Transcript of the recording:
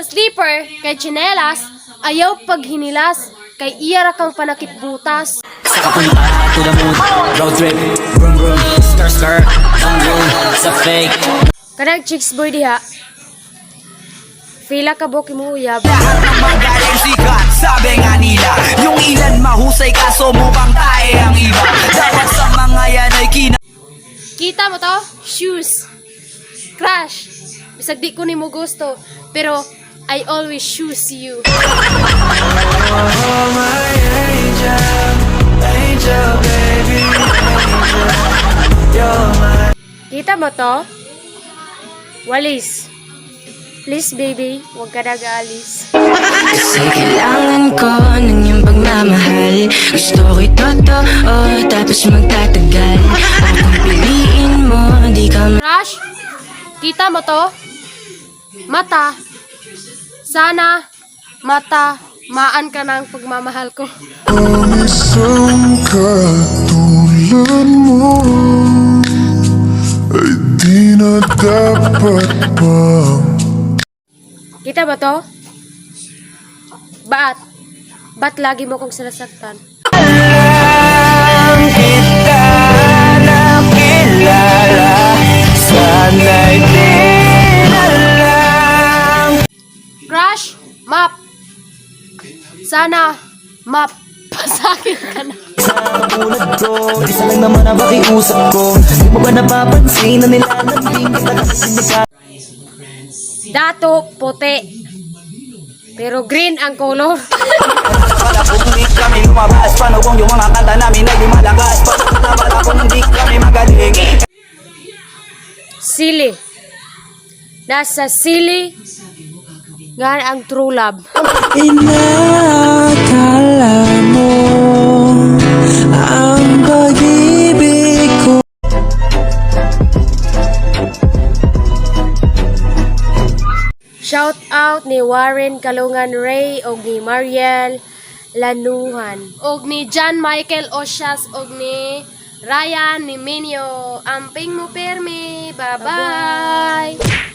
sa slipper kay tsinelas, ayaw pag hinilas kay iya ra kang panakit butas. Sa kapunta to the moon, road trip, vroom vroom, skr skr, vroom vroom, sa fake. Kanang chicks boy diha. Fila ka boki mo uyab. Magaling sikat, sabi nga nila yung ilan mahusay kaso mukhang tae ang iba. Dapat sa mga yan ay Kita mo to? Shoes. Crush. Bisag di ko nimo gusto, pero I always choose you. Kita mo to? Walis. Please baby, huwag ka nag-aalis. Kasi kailangan ko ng iyong pagmamahal. Gusto ko'y totoo, tapos magtatagal. At kung piliin mo, di ka Crush, kita mo to? Mata. Sana, mata, maan ka ng pagmamahal ko. Ang isang katulad mo ay di na dapat pang Kita ba to? Ba't lagi mo kong sinasaktan? alam kita nakilala. Sana'y di alam. Crush, map. Sana, map. Pasakit ka na. Sa katulad ko, isa lang naman ang pakiusap ko. Di mo ba napapansin na nilalambing kita kasi sinika? Dato, puti. Pero green ang color. Wala kung hindi kami lumabas. Paano kung yung mga kanta namin ay di malakas? Wala kung hindi kami magaling. Sili. Nasa sili nga ang true love. Inakala mo ang pag-ibig ko. Shout out ni Warren Kalungan Ray og ni Mariel Lanuhan og ni John Michael Osias og ni Ryan ni Minyo. Amping mo permi. Bye-bye.